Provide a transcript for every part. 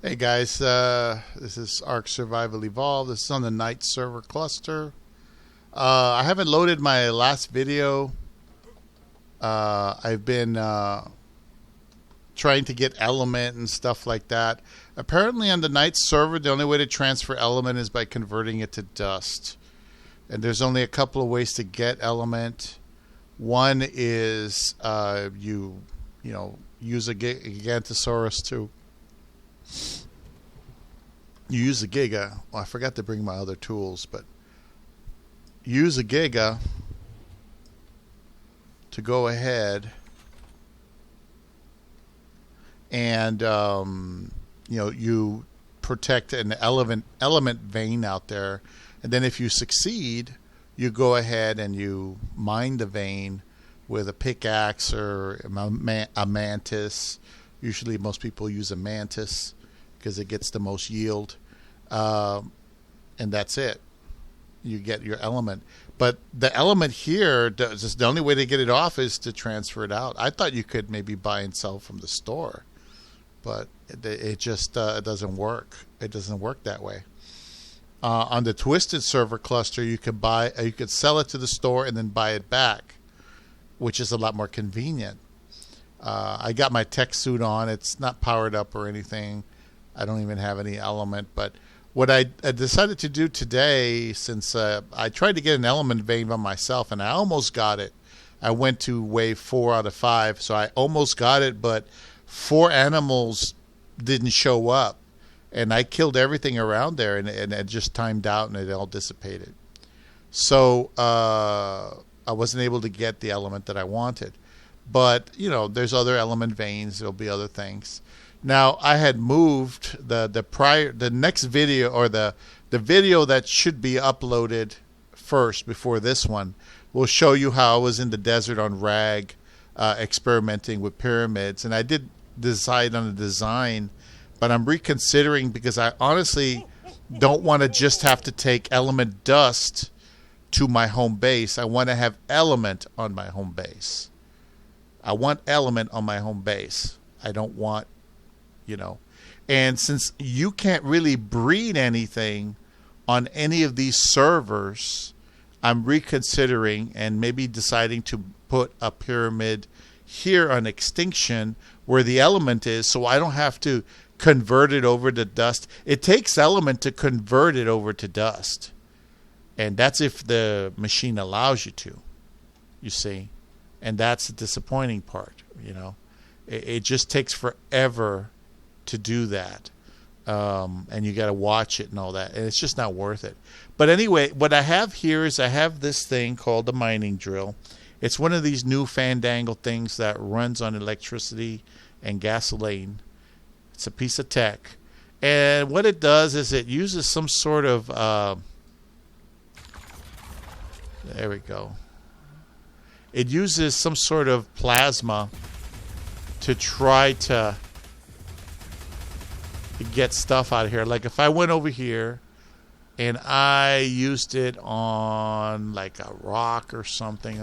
Hey guys, this is ARK Survival Evolved. This is on the night server cluster. I haven't loaded my last video. I've been trying to get element and stuff like that. Apparently on the night server, the only way to transfer element is by converting it to dust. And there's only a couple of ways to get element. One is you use a Gigantosaurus to... You use a Giga. Well, I forgot to bring my other tools, but use a Giga to go ahead and you protect an element vein out there, and then if you succeed, you go ahead and you mine the vein with a pickaxe or a mantis. Usually, most people use a mantis because it gets the most yield, and that's it. You get your element. But the element here, the only way to get it off is to transfer it out. I thought you could maybe buy and sell from the store, but it just it doesn't work. It doesn't work that way. On the Twisted server cluster, you could sell it to the store and then buy it back, which is a lot more convenient. I got my tech suit on. It's not powered up or anything. I don't even have any element. But what I decided to do today, since I tried to get an element vein by myself, and I almost got it. I went to wave 4 out of 5, so I almost got it, but 4 animals didn't show up. And I killed everything around there, and it just timed out, and it all dissipated. So I wasn't able to get the element that I wanted. But, there's other element veins. There'll be other things. Now, I had moved the next video, or the video that should be uploaded first before this one, will show you how I was in the desert on Rag experimenting with pyramids. And I did decide on a design, but I'm reconsidering because I honestly don't want to just have to take element dust to my home base. I want to have element on my home base. I want element on my home base. I don't want, And since you can't really breed anything on any of these servers, I'm reconsidering and maybe deciding to put a pyramid here on Extinction where the element is, so I don't have to convert it over to dust. It takes element to convert it over to dust. And that's if the machine allows you to, you see. And that's the disappointing part, It just takes forever to do that. And you got to watch it and all that. And it's just not worth it. But anyway, what I have here is I have this thing called the mining drill. It's one of these new fandangle things that runs on electricity and gasoline. It's a piece of tech. And what it does is it uses some sort of... there we go. It uses some sort of plasma to try to get stuff out of here. Like if I went over here and I used it on like a rock or something.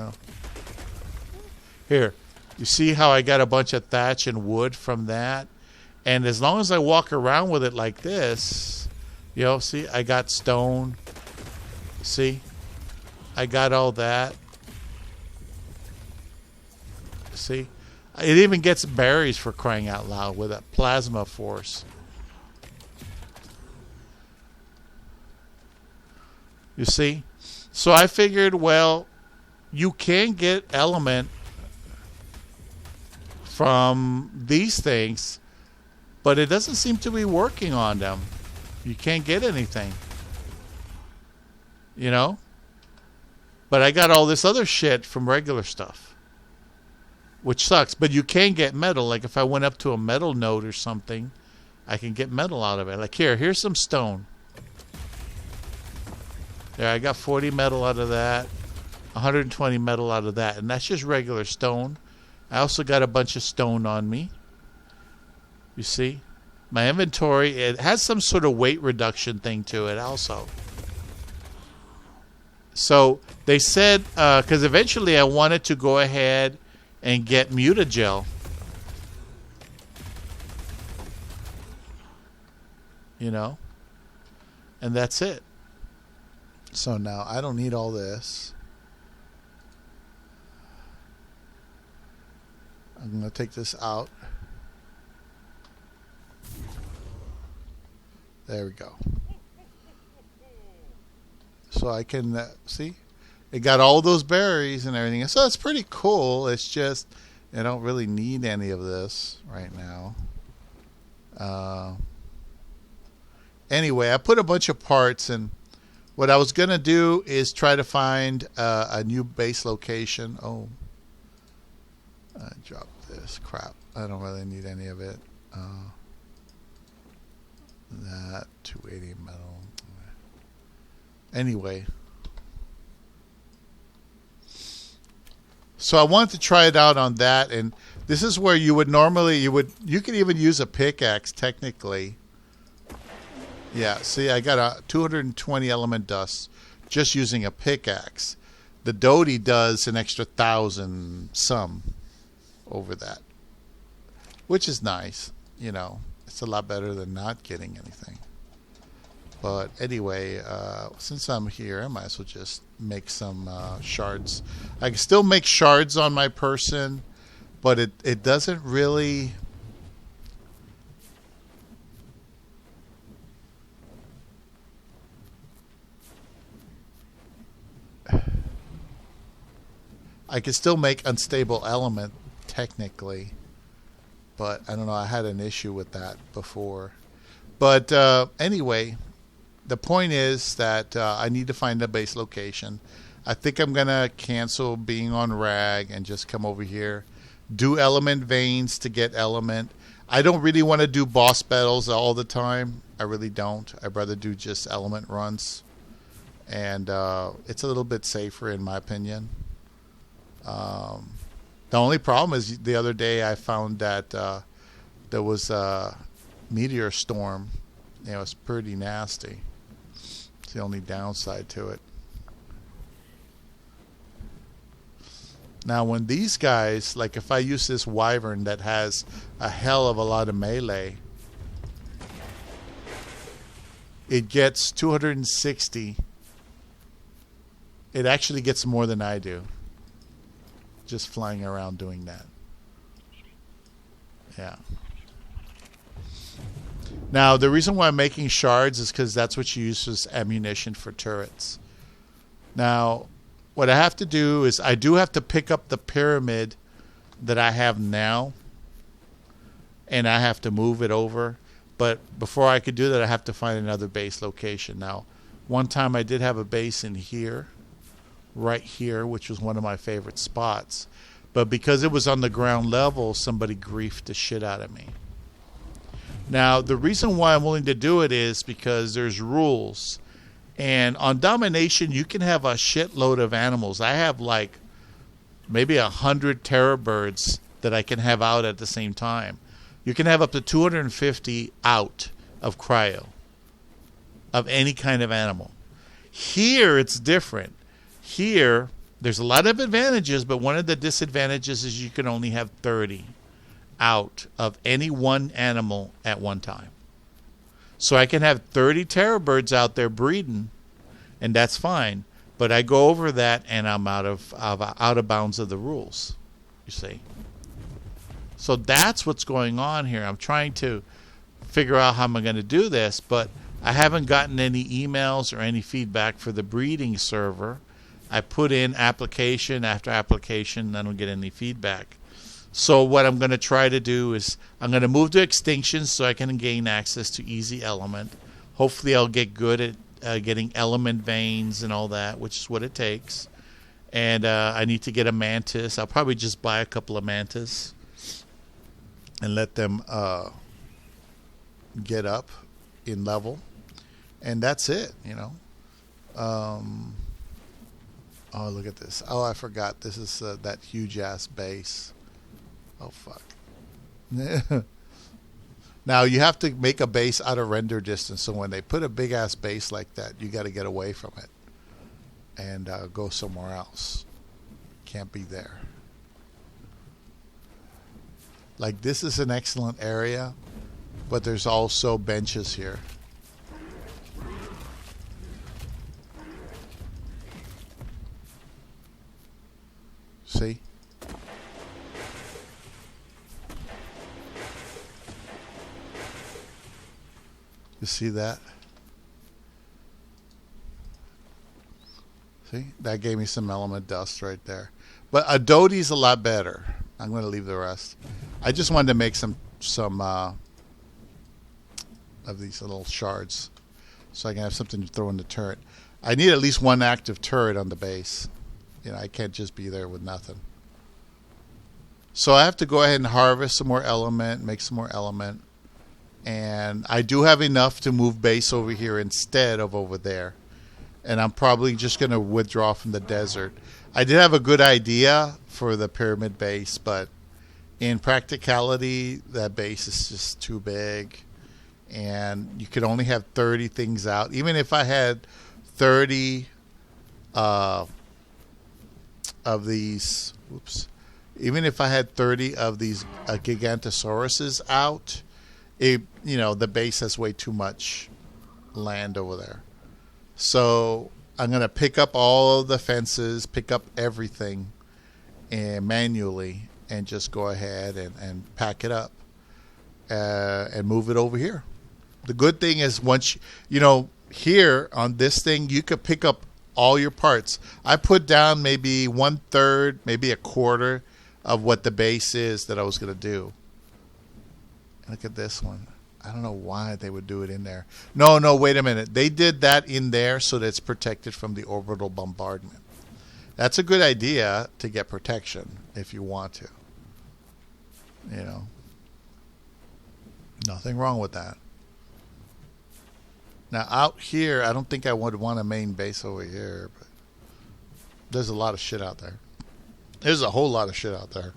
Here, you see how I got a bunch of thatch and wood from that? And as long as I walk around with it like this, see, I got stone. See? I got all that. See? It even gets berries, for crying out loud, with a plasma force. You see? So I figured, well, you can get element from these things, but it doesn't seem to be working on them. You can't get anything. But I got all this other shit from regular stuff, which sucks. But you can get metal. Like if I went up to a metal node or something, I can get metal out of it. Like here's some stone. There, I got 40 metal out of that, 120 metal out of that, and that's just regular stone. I also got a bunch of stone on me. You see? My inventory, it has some sort of weight reduction thing to it also. So they said, because eventually I wanted to go ahead and get mutagel. you know, and that's it. So now I don't need all this. I'm going to take this out. There we go. So I can see it got all those berries and everything. So it's pretty cool. It's just I don't really need any of this right now. Anyway, I put a bunch of parts, and what I was going to do is try to find a new base location. Oh, I dropped this crap. I don't really need any of it. That 280 metal. Anyway, so I wanted to try it out on that, and this is where you would normally you could even use a pickaxe technically. Yeah, see, I got a 220 element dust just using a pickaxe. The Doty does an extra 1,000 some over that, which is nice. You know, it's a lot better than not getting anything. But anyway, since I'm here, I might as well just make some shards. I can still make shards on my person, but it doesn't really... I can still make unstable element technically, but I don't know. I had an issue with that before. But anyway, the point is that I need to find a base location. I think I'm going to cancel being on rag and just come over here. Do element veins to get element. I don't really want to do boss battles all the time. I really don't. I'd rather do just element runs. And it's a little bit safer in my opinion. The only problem is the other day I found that there was a meteor storm. It was pretty nasty. It's the only downside to it. Now when these guys, like if I use this wyvern that has a hell of a lot of melee, it gets 260. It actually gets more than I do. Just flying around doing that. Yeah. Now, the reason why I'm making shards is because that's what you use as ammunition for turrets. Now, what I have to do is I do have to pick up the pyramid that I have now, and I have to move it over. But before I could do that, I have to find another base location. Now, one time I did have a base in here. Right here, which was one of my favorite spots, but because it was on the ground level, somebody griefed the shit out of me. Now the reason why I'm willing to do it is because there's rules, and on domination you can have a shitload of animals. I have like maybe 100 terror birds that I can have out at the same time. You can have up to 250 out of cryo of any kind of animal. Here it's different. Here, there's a lot of advantages, but one of the disadvantages is you can only have 30 out of any one animal at one time. So I can have 30 terror birds out there breeding, and that's fine. But I go over that, and I'm out of bounds of the rules, you see. So that's what's going on here. I'm trying to figure out how I'm going to do this, but I haven't gotten any emails or any feedback for the breeding server. I put in application after application, and I don't get any feedback. So what I'm going to try to do is I'm going to move to extinction so I can gain access to easy element. Hopefully I'll get good at getting element veins and all that, which is what it takes. And I need to get a mantis. I'll probably just buy a couple of mantis and let them get up in level. And that's it, you know. Oh, look at this. Oh, I forgot. This is that huge-ass base. Oh, fuck. Now, you have to make a base out of render distance, so when they put a big-ass base like that, you got to get away from it and go somewhere else. Can't be there. Like, this is an excellent area, but there's also benches here. See? You see that? See? That gave me some element dust right there. But Adote's a lot better. I'm going to leave the rest. I just wanted to make some of these little shards so I can have something to throw in the turret. I need at least one active turret on the base. You know, I can't just be there with nothing. So I have to go ahead and harvest some more element, make some more element. And I do have enough to move base over here instead of over there. And I'm probably just going to withdraw from the desert. I did have a good idea for the pyramid base, but in practicality, that base is just too big. And you could only have 30 things out. Even if I had 30 of these, even if I had 30 of these Gigantosauruses out, the base has way too much land over there. So I'm going to pick up all of the fences, pick up everything and manually, and just go ahead and pack it up and move it over here. The good thing is once, here on this thing, you could pick up all your parts. I put down maybe 1/3, maybe a quarter of what the base is that I was going to do. Look at this one. I don't know why they would do it in there. No, wait a minute. They did that in there so that it's protected from the orbital bombardment. That's a good idea to get protection if you want to. Nothing wrong with that. Now out here, I don't think I would want a main base over here, but there's a lot of shit out there. There's a whole lot of shit out there.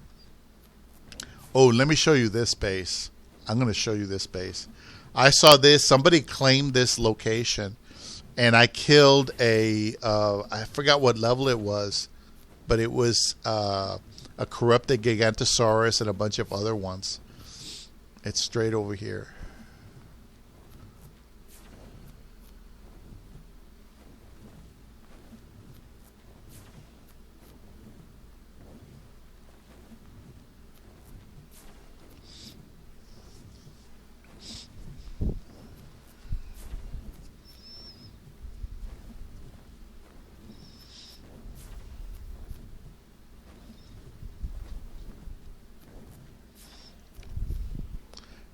Oh, let me show you this base. I'm going to show you this base. I saw this. Somebody claimed this location, and I killed I forgot what level it was, but it was a corrupted Gigantosaurus and a bunch of other ones. It's straight over here.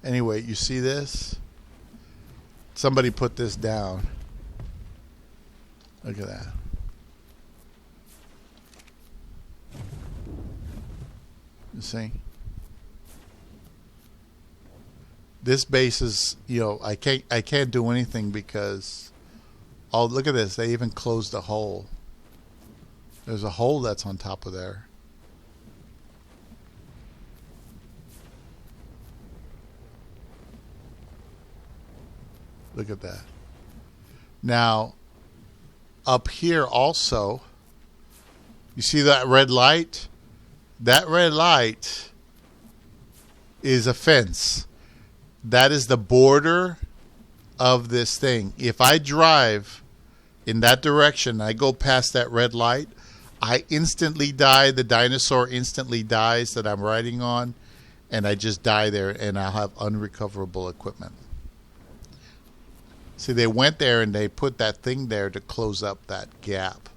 Anyway, you see this? Somebody put this down. Look at that. You see? This base is, I can't do anything because, oh, look at this. They even closed a hole. There's a hole that's on top of there. Look at that. Now, up here also, you see that red light? That red light is a fence. That is the border of this thing. If I drive in that direction, I go past that red light, I instantly die. The dinosaur instantly dies that I'm riding on, and I just die there, and I'll have unrecoverable equipment. See, they went there and they put that thing there to close up that gap.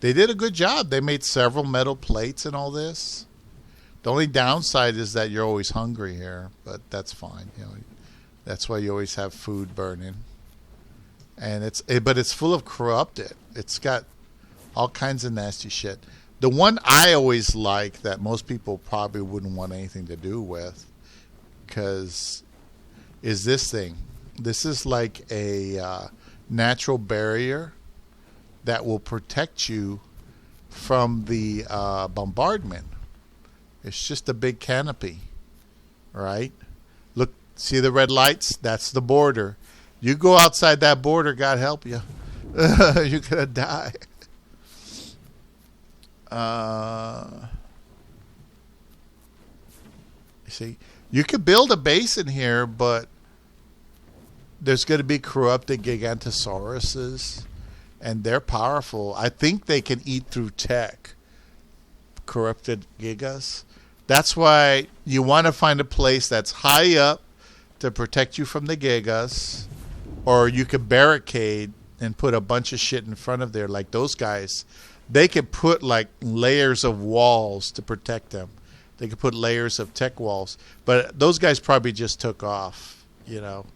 They did a good job. They made several metal plates and all this. The only downside is that you're always hungry here, but that's fine. That's why you always have food burning. And but it's full of corrupted. It's got all kinds of nasty shit. The one I always like that most people probably wouldn't want anything to do with, is this thing. This is like a natural barrier that will protect you from the bombardment. It's just a big canopy, right? Look, see the red lights? That's the border. You go outside that border, God help you. You're going to die. You see, you could build a base in here, but there's going to be corrupted Gigantosauruses, and they're powerful. I think they can eat through tech. corrupted gigas. That's why you want to find a place that's high up to protect you from the gigas, or you could barricade and put a bunch of shit in front of there, like those guys. They could put like layers of walls to protect them. They could put layers of tech walls, but those guys probably just took off, you know.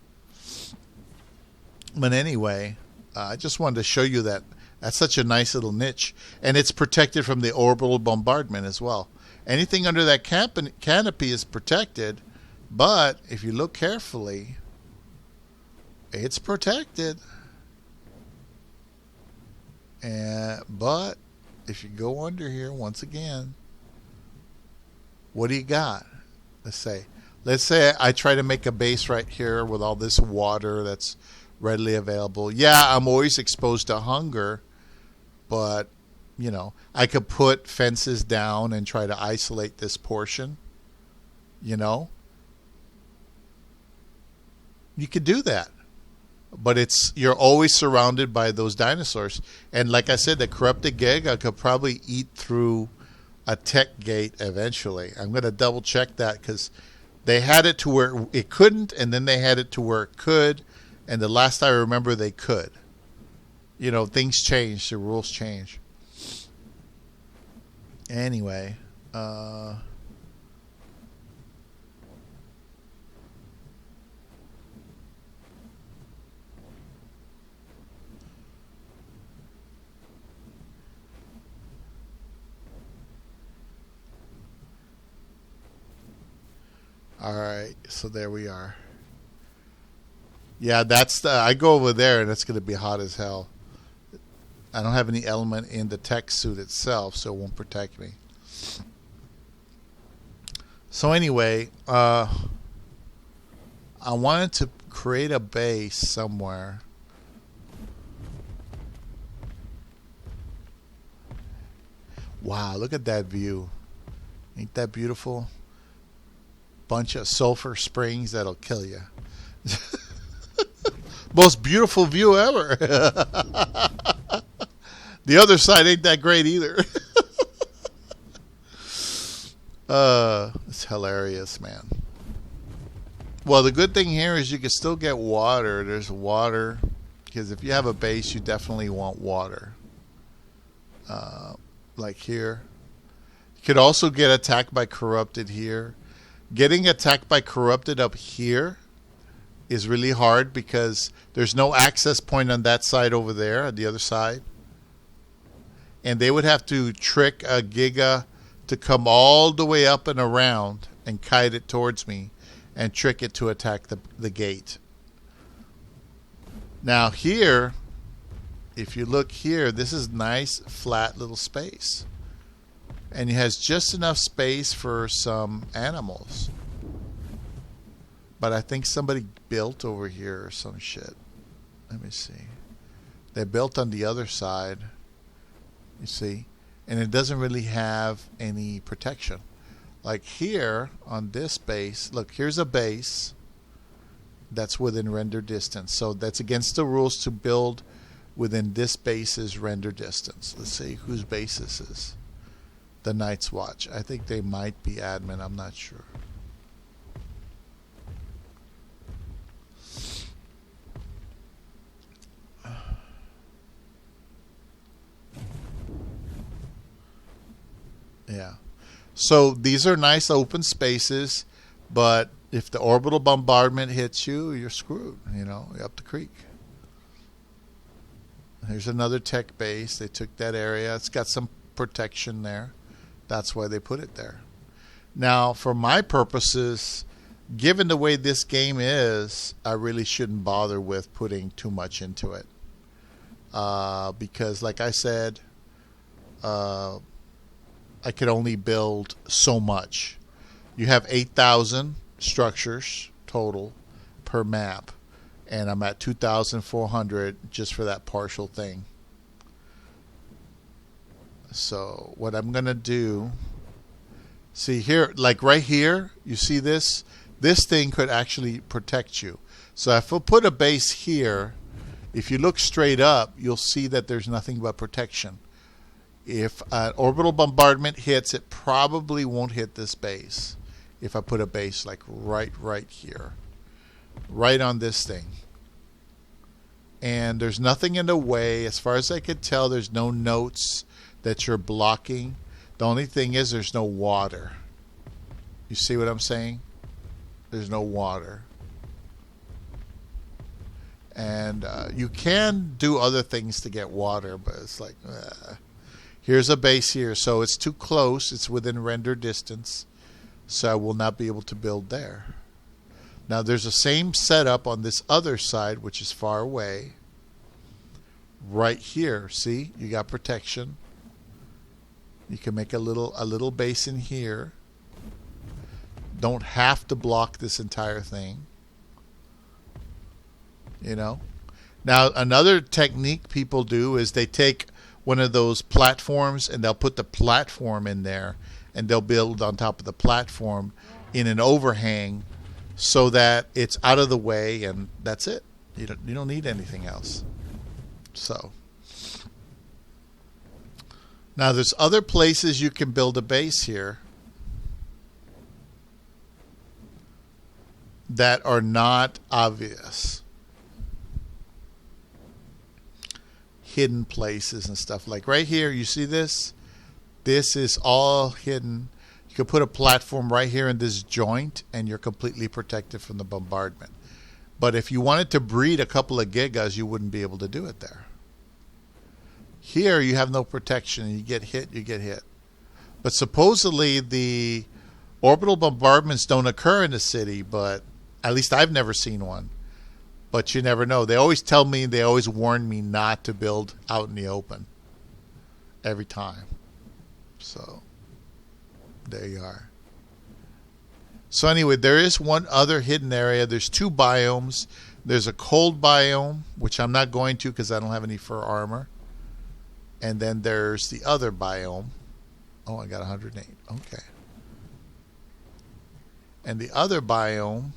But anyway, I just wanted to show you that that's such a nice little niche, and it's protected from the orbital bombardment as well. Anything under that canopy is protected, but if you look carefully, it's protected. But if you go under here, once again, what do you got? Let's say I try to make a base right here with all this water that's readily available. Yeah, I'm always exposed to hunger, but you know, I could put fences down and try to isolate this portion. You know, you could do that, but you're always surrounded by those dinosaurs. And like I said, the corrupted giga could probably eat through a tech gate eventually. I'm going to double check that, because they had it to where it couldn't, and then they had it to where it could, and the last I remember they could. You know, things change, the rules change. Anyway, all right, so there we are. Yeah, I go over there and it's going to be hot as hell. I don't have any element in the tech suit itself, so it won't protect me. So anyway, I wanted to create a base somewhere. Wow, look at that view. Ain't that beautiful? Bunch of sulfur springs that'll kill you. Most beautiful view ever. The other side ain't that great either. It's hilarious, man. Well, the good thing here is you can still get water. There's water, because if you have a base, you definitely want water. Like here. You could also get attacked by corrupted here. Getting attacked by corrupted up here is really hard, because there's no access point on that side over there, on the other side. And they would have to trick a giga to come all the way up and around and kite it towards me and trick it to attack the gate. Now here, if you look here, this is nice flat little space. And it has just enough space for some animals. But I think somebody built over here or some shit. Let me see. They built on the other side. You see? And it doesn't really have any protection. Like here on this base, look, here's a base that's within render distance. So that's against the rules to build within this base's render distance. Let's see whose base this is. The Night's Watch. I think they might be admin. I'm not sure. Yeah. So these are nice open spaces, but if the orbital bombardment hits you, you're screwed. You know, you're up the creek. Here's another tech base. They took that area. It's got some protection there. That's why they put it there. Now, for my purposes, given the way this game is, I really shouldn't bother with putting too much into it. Because, like I said, I could only build so much. You have 8,000 structures total per map, and I'm at 2,400 just for that partial thing. So what I'm going to do, see here, like right here, you see this? This thing could actually protect you. So if I put a base here, if you look straight up, you'll see that there's nothing but protection. If an orbital bombardment hits, it probably won't hit this base. If I put a base like right here, right on this thing. And there's nothing in the way. As far as I could tell, there's no notes that you're blocking. The only thing is there's no water. You see what I'm saying? There's no water. And you can do other things to get water, but it's like, here's a base here. So it's too close. It's within render distance. So I will not be able to build there. Now there's the same setup on this other side, which is far away. Right here, see, you got protection. You can make a little base in here. Don't have to block this entire thing. You know. Now another technique people do is they take one of those platforms and they'll put the platform in there, and they'll build on top of the platform in an overhang, so that it's out of the way, and that's it. You don't need anything else. So now there's other places you can build a base here that are not obvious. Hidden places and stuff. Like right here, you see this? This is all hidden. You could put a platform right here in this joint and you're completely protected from the bombardment. But if you wanted to breed a couple of gigas, you wouldn't be able to do it there. Here you have no protection. You get hit, you get hit. But supposedly the orbital bombardments don't occur in the city, but at least I've never seen one. But you never know. They always tell me, they always warn me not to build out in the open. Every time. So there you are. So anyway, there is one other hidden area. There's two biomes. There's a cold biome, which I'm not going to because I don't have any fur armor. And then there's the other biome. Oh, I got 108. Okay. And the other biome,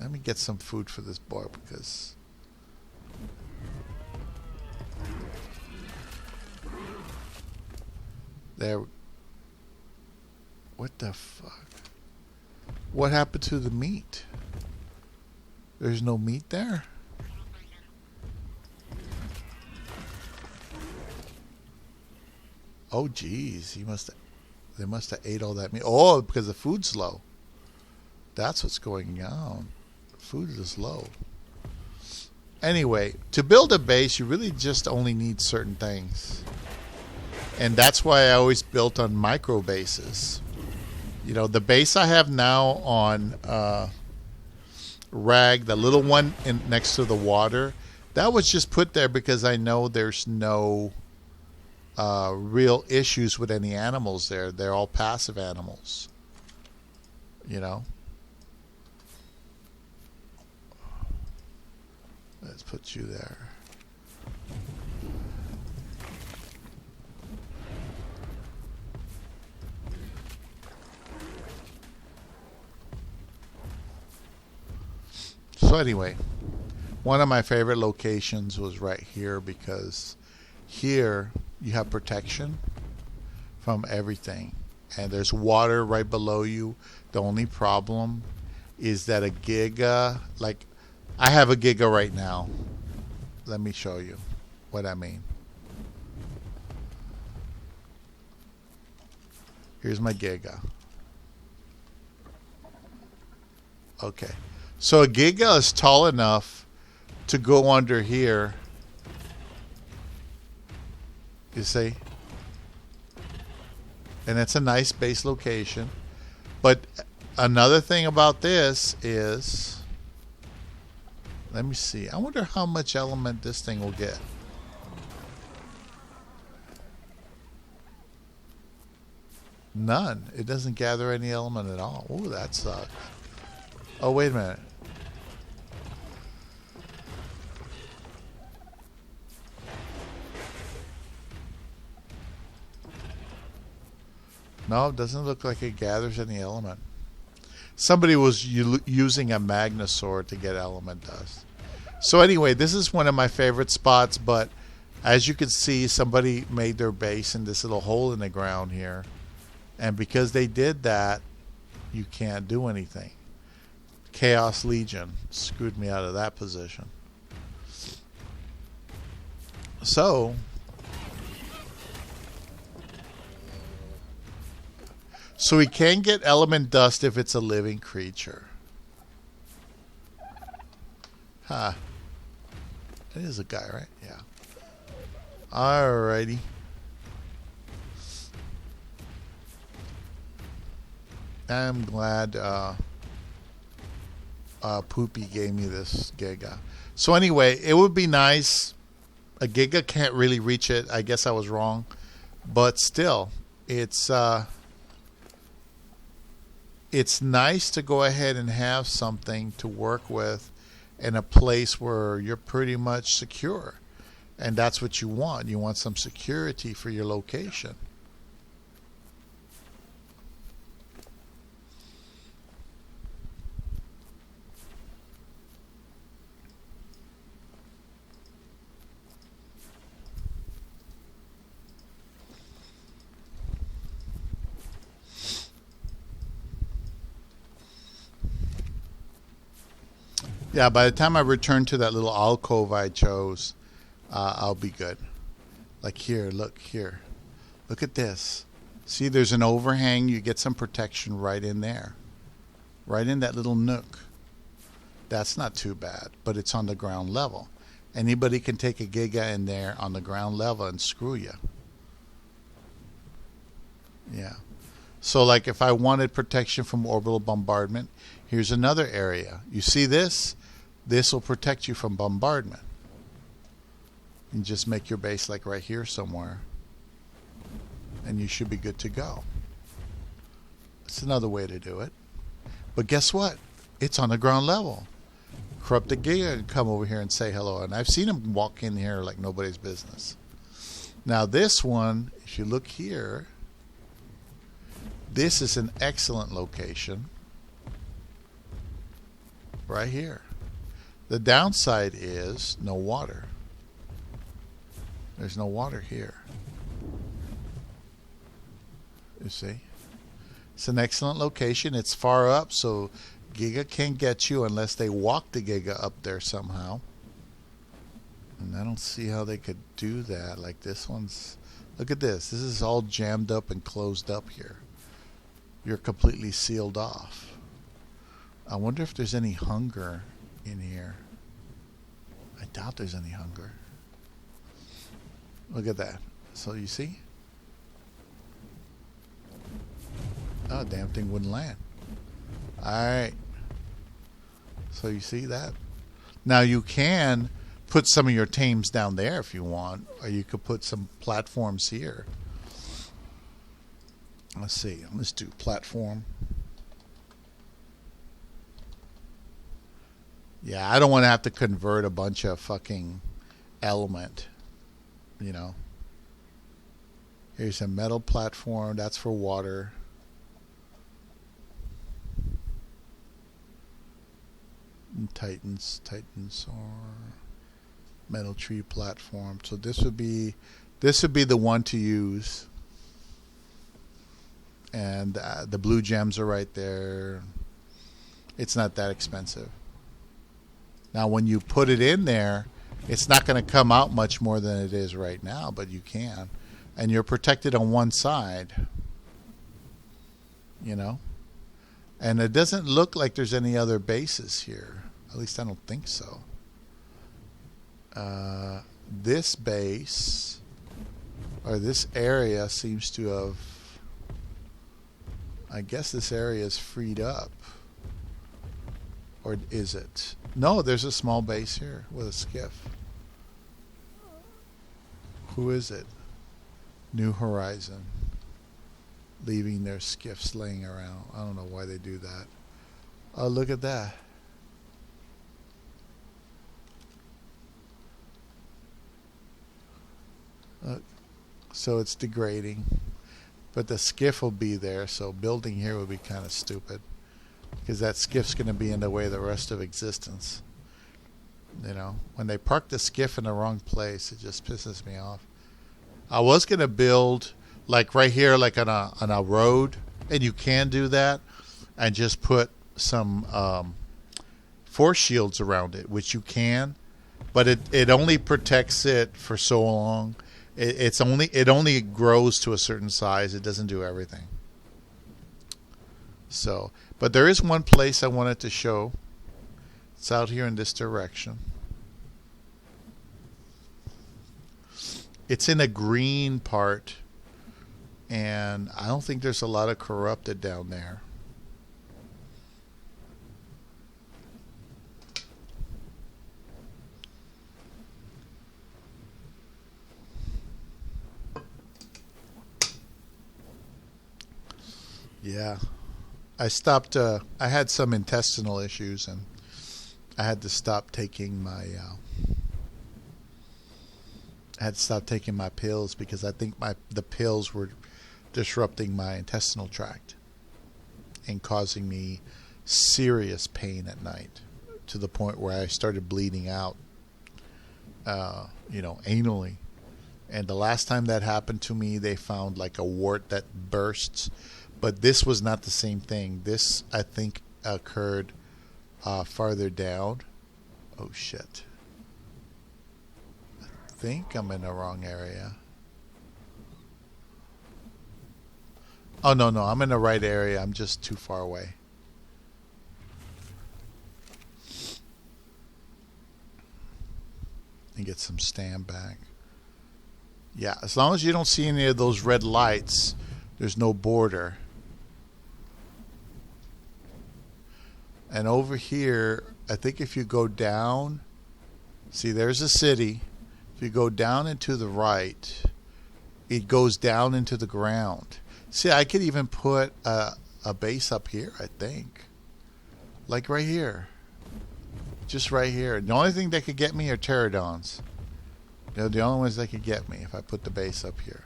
let me get some food for this boy because there. What the fuck? What happened to the meat? There's no meat there? Oh geez, they must have ate all that meat. Oh, because the food's low. That's what's going on. Food is low. Anyway, to build a base, you really just only need certain things. And that's why I always built on micro bases. You know, the base I have now on Rag, the little one next to the water, that was just put there because I know there's no real issues with any animals there. They're all passive animals. You know? Let's put you there. So anyway, one of my favorite locations was right here because here you have protection from everything. And there's water right below you. The only problem is that a giga, like I have a giga right now. Let me show you what I mean. Here's my giga. Okay. So a giga is tall enough to go under here. You see? And it's a nice base location. But another thing about this is, let me see. I wonder how much element this thing will get. None. It doesn't gather any element at all. Ooh, that sucks. Oh, wait a minute. No, it doesn't look like it gathers any element. Somebody was using a Magnosaur to get element dust. So anyway, this is one of my favorite spots, but As you can see, somebody made their base in this little hole in the ground here. And because they did that, you can't do anything. Chaos Legion screwed me out of that position. So we can get element dust if it's a living creature. Huh. It is a guy, right? Yeah. Alrighty. I'm glad Poopy gave me this Giga. So anyway, it would be nice. A Giga can't really reach it. I guess I was wrong. But still, it's nice to go ahead and have something to work with in a place where you're pretty much secure. And that's what you want. You want some security for your location. Yeah, by the time I return to that little alcove I chose, I'll be good. Like here, look here. Look at this. See, there's an overhang. You get some protection right in there. Right in that little nook. That's not too bad, but it's on the ground level. Anybody can take a Giga in there on the ground level and screw you. Yeah. So like if I wanted protection from orbital bombardment, here's another area. You see this? This will protect you from bombardment. You just make your base like right here somewhere. And you should be good to go. It's another way to do it. But guess what? It's on the ground level. Corrupt the Giga and come over here and say hello. And I've seen him walk in here like nobody's business. Now this one, if you look here, this is an excellent location. Right here. The downside is no water. There's no water here. You see? It's an excellent location. It's far up, so Giga can't get you unless they walk the Giga up there somehow. And I don't see how they could do that. Like this one's... Look at this. This is all jammed up and closed up here. You're completely sealed off. I wonder if there's any hunger in here. I doubt there's any hunger. Look at that. So you see? Oh, damn thing wouldn't land. Alright. So you see that? Now you can put some of your tames down there if you want. Or you could put some platforms here. Let's see. Let's do platform. Yeah, I don't want to have to convert a bunch of fucking element. You know. Here's a metal platform. That's for water. And Titans or metal tree platform. So this would be the one to use. And the blue gems are right there. It's not that expensive. Now, when you put it in there, it's not going to come out much more than it is right now, but you can. And you're protected on one side. You know? And it doesn't look like there's any other bases here. At least I don't think so. This base, or this area seems to have... I guess this area is freed up. Or is it? No, there's a small base here with a skiff. Who is it? New Horizon. Leaving their skiffs laying around. I don't know why they do that. Oh, look at that. So it's degrading. But the skiff will be there, so building here would be kind of stupid. Because that skiff's going to be in the way of the rest of existence. You know, when they park the skiff in the wrong place, it just pisses me off. I was gonna build like right here, like on a road, and you can do that, and just put some force shields around it, which you can, but it only protects it for so long. It only grows to a certain size. It doesn't do everything. So, but there is one place I wanted to show. It's out here in this direction. It's in a green part, and I don't think there's a lot of corrupted down there. Yeah. I stopped. I had some intestinal issues, and I had to stop taking my. I had to stop taking my pills because I think the pills were disrupting my intestinal tract and causing me serious pain at night, to the point where I started bleeding out. Anally. And the last time that happened to me, they found like a wart that bursts. But this was not the same thing. This, I think, occurred farther down. Oh, shit. I think I'm in the wrong area. Oh, no, I'm in the right area. I'm just too far away. And get some stand back. Yeah, as long as you don't see any of those red lights, there's no border. And over here, I think if you go down, see, there's a city. If you go down and to the right, it goes down into the ground. See, I could even put a base up here, I think. Like right here. Just right here. The only thing that could get me are pterodons. They're the only ones that could get me if I put the base up here.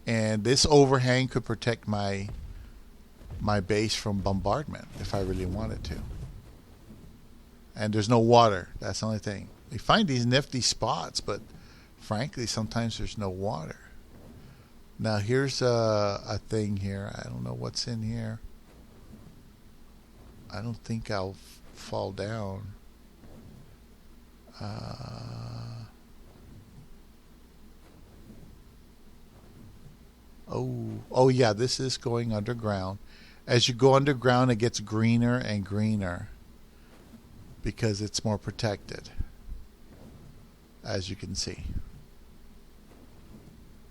And this overhang could protect my base from bombardment if I really wanted to. And there's no water. That's the only thing. We find these nifty spots, but frankly, sometimes there's no water. Now here's a thing here. I don't know what's in here. I don't think I'll fall down. Oh yeah, this is going underground. As you go underground, it gets greener and greener because it's more protected, as you can see.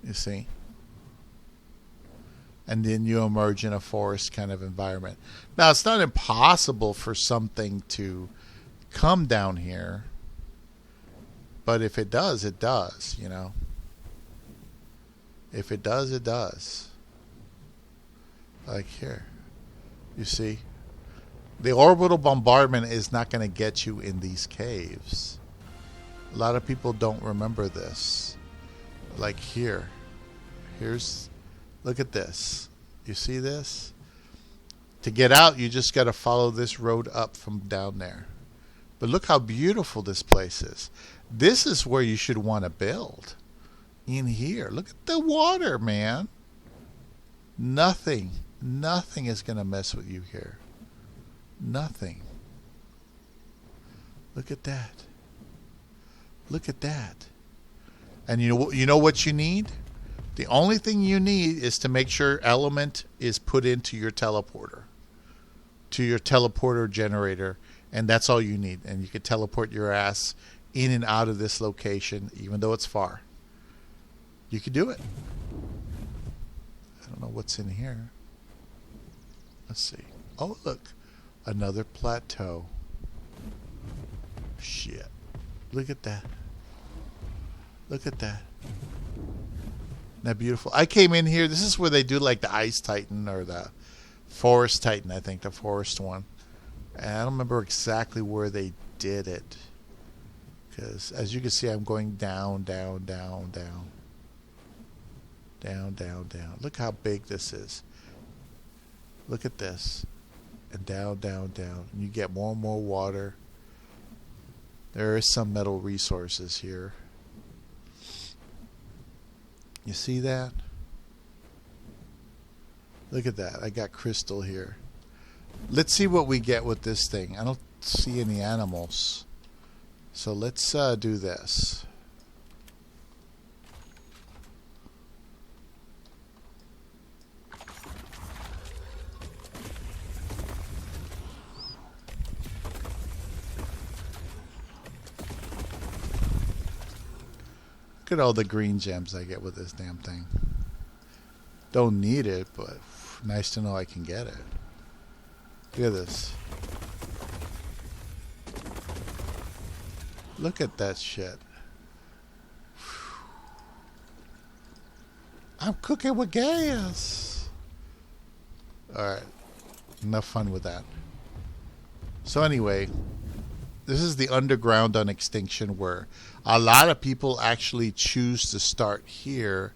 You see? And then you emerge in a forest kind of environment. Now, it's not impossible for something to come down here, but if it does, it does, you know. If it does, it does. Like here. You see? The orbital bombardment is not going to get you in these caves. A lot of people don't remember this. Like here. Look at this. You see this? To get out, you just got to follow this road up from down there. But look how beautiful this place is. This is where you should want to build. In here. Look at the water, man. Nothing is going to mess with you here. Nothing. Look at that. Look at that. And you know what you need? The only thing you need is to make sure element is put into your teleporter. To your teleporter generator. And that's all you need. And you can teleport your ass in and out of this location, even though it's far. You can do it. I don't know what's in here. Let's see. Oh, look. Another plateau. Shit. Look at that. Look at that. Isn't that beautiful? I came in here. This is where they do like the Ice Titan or the Forest Titan, I think. The forest one. And I don't remember exactly where they did it. Because as you can see, I'm going down, down, down, down. Down, down, down. Look how big this is. Look at this. And down, down, down. And you get more and more water. There is some metal resources here. You see that? Look at that. I got crystal here. Let's see what we get with this thing. I don't see any animals. So let's do this. Look at all the green gems I get with this damn thing. Don't need it, but nice to know I can get it. Look at this. Look at that shit. I'm cooking with gas. Alright. Enough fun with that. So anyway, this is the underground on Extinction, where a lot of people actually choose to start here,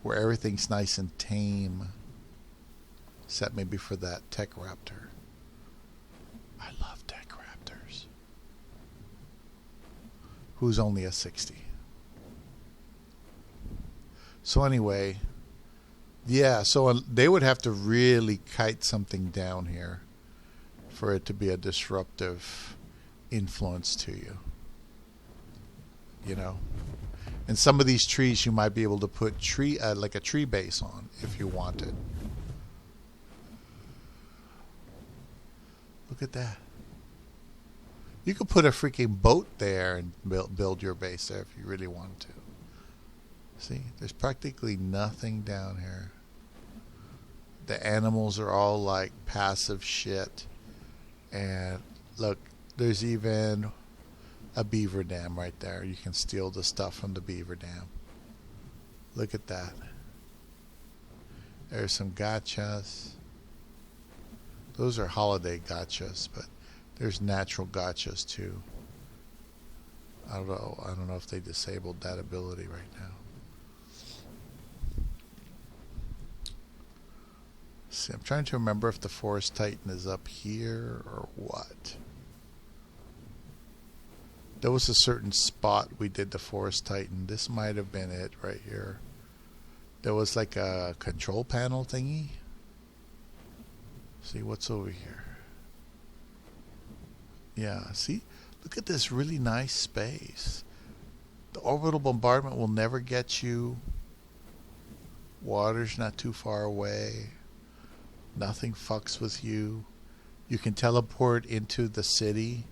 where everything's nice and tame. Except maybe for that tech raptor. I love tech raptors. Who's only a 60. So anyway, yeah, so they would have to really kite something down here for it to be a disruptive influence to you. You know? And some of these trees you might be able to put like a tree base on if you wanted. Look at that. You could put a freaking boat there and build your base there if you really wanted to. See, there's practically nothing down here. The animals are all like passive shit. And look, there's even a beaver dam right there. You can steal the stuff from the beaver dam. Look at that. There's some gotchas. Those are holiday gotchas, but there's natural gotchas too. I don't know if they disabled that ability right now. See, I'm trying to remember if the Forest Titan is up here or what. There was a certain spot we did the Forest Titan. This might have been it right here. There was like a control panel thingy. See what's over here. Yeah, see? Look at this really nice space. The orbital bombardment will never get you. Water's not too far away. Nothing fucks with you. You can teleport into the city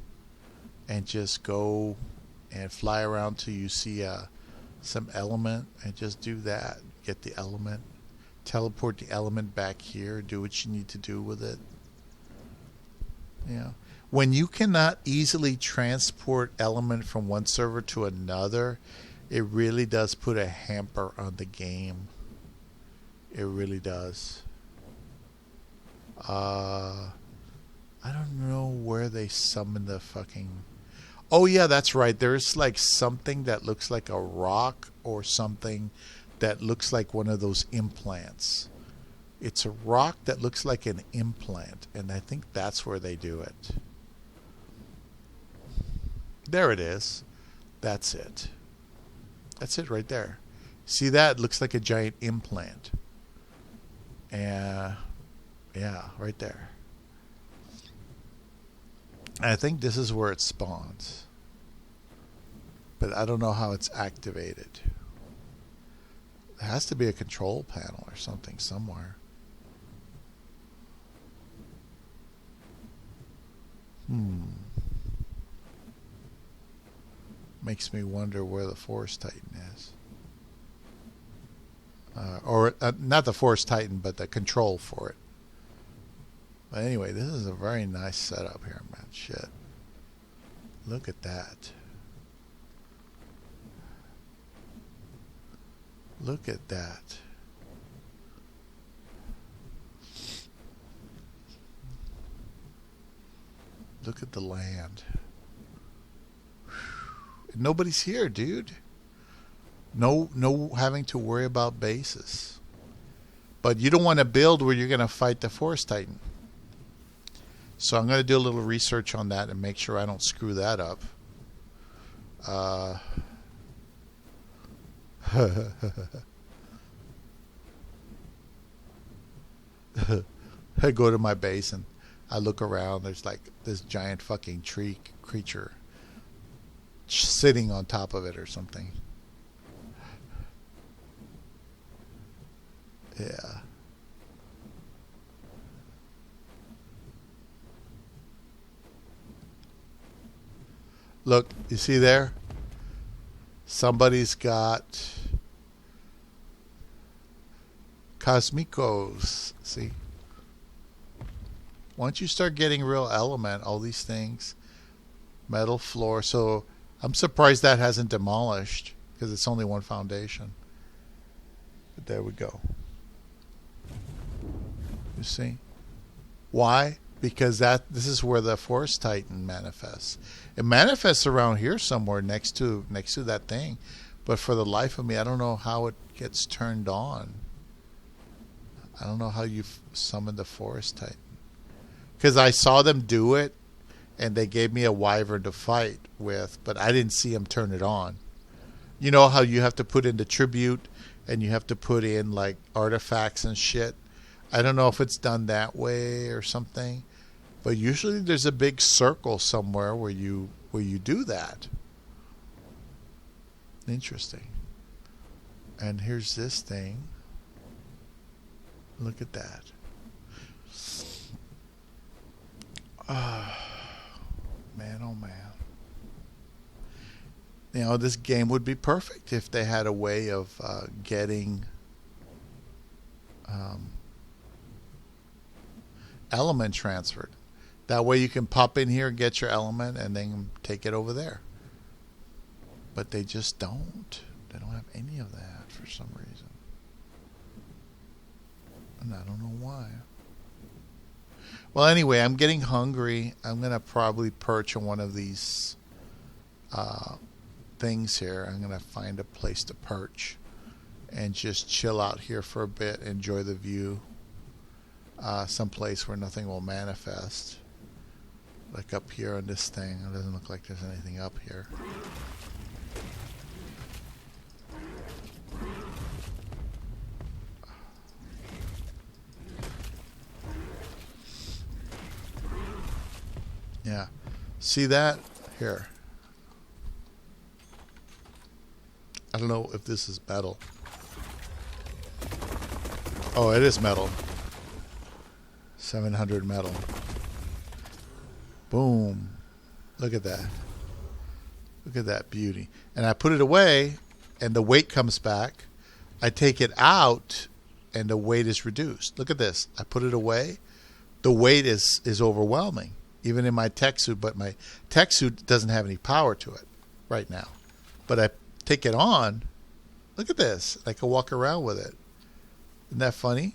and just go and fly around till you see some element and just do that. Get the element. Teleport the element back here. Do what you need to do with it. Yeah. When you cannot easily transport element from one server to another, it really does put a hamper on the game. It really does. I don't know where they summon the fucking... Oh yeah, that's right. There's like something that looks like a rock or something that looks like one of those implants. It's a rock that looks like an implant, and I think that's where they do it. There it is. That's it. That's it right there. See that? It looks like a giant implant. Yeah, right there. I think this is where it spawns. But I don't know how it's activated. There has to be a control panel or something somewhere. Makes me wonder where the Forest Titan is. Or not the Forest Titan, but the control for it. But anyway, this is a very nice setup here, man. Shit. Look at that. Look at that. Look at the land. Nobody's here, dude. No having to worry about bases. But you don't want to build where you're going to fight the Forest Titan. So I'm going to do a little research on that and make sure I don't screw that up. Uh, I go to my base and I look around. There's like this giant fucking tree creature sitting on top of it or something. Yeah. Look, you see there? Somebody's got Cosmicos. See? Once you start getting real element, all these things, metal floor. So I'm surprised that hasn't demolished because it's only one foundation. But there we go. You see? Why? Because this is where the Forest Titan manifests. It manifests around here somewhere next to that thing. But for the life of me, I don't know how it gets turned on. I don't know how you summon the Forest Titan. Because I saw them do it, and they gave me a wyvern to fight with, but I didn't see them turn it on. You know how you have to put in the tribute, and you have to put in like artifacts and shit? I don't know if it's done that way or something, but usually there's a big circle somewhere where you do that. Interesting. And here's this thing. Look at that. Man, oh man. You know, this game would be perfect if they had a way of getting element transferred. That way you can pop in here, get your element, and then take it over there. But they just don't. They don't have any of that for some reason. And I don't know why. Well, anyway, I'm getting hungry. I'm going to probably perch on one of these things here. I'm going to find a place to perch and just chill out here for a bit, enjoy the view. Someplace where nothing will manifest. Like up here on this thing. It doesn't look like there's anything up here. Yeah. See that? Here. I don't know if this is metal. Oh, it is metal. 700 metal. Boom. Look at that. Look at that beauty. And I put it away, and the weight comes back. I take it out, and the weight is reduced. Look at this. I put it away. The weight is overwhelming, even in my tech suit. But my tech suit doesn't have any power to it right now. But I take it on. Look at this. I can walk around with it. Isn't that funny?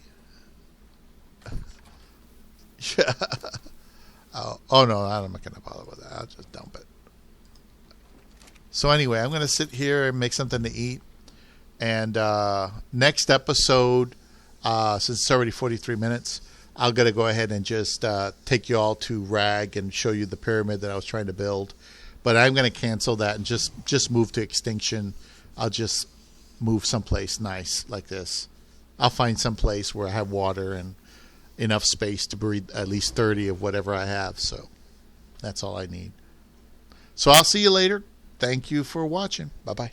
Yeah. Oh no, I'm not going to bother with that. I'll just dump it. So anyway, I'm going to sit here and make something to eat. And next episode, since it's already 43 minutes, I'm going to go ahead and just take you all to Rag and show you the pyramid that I was trying to build. But I'm going to cancel that and just move to Extinction. I'll just move someplace nice like this. I'll find some place where I have water and enough space to breed at least 30 of whatever I have. So that's all I need. So I'll see you later. Thank you for watching. Bye-bye.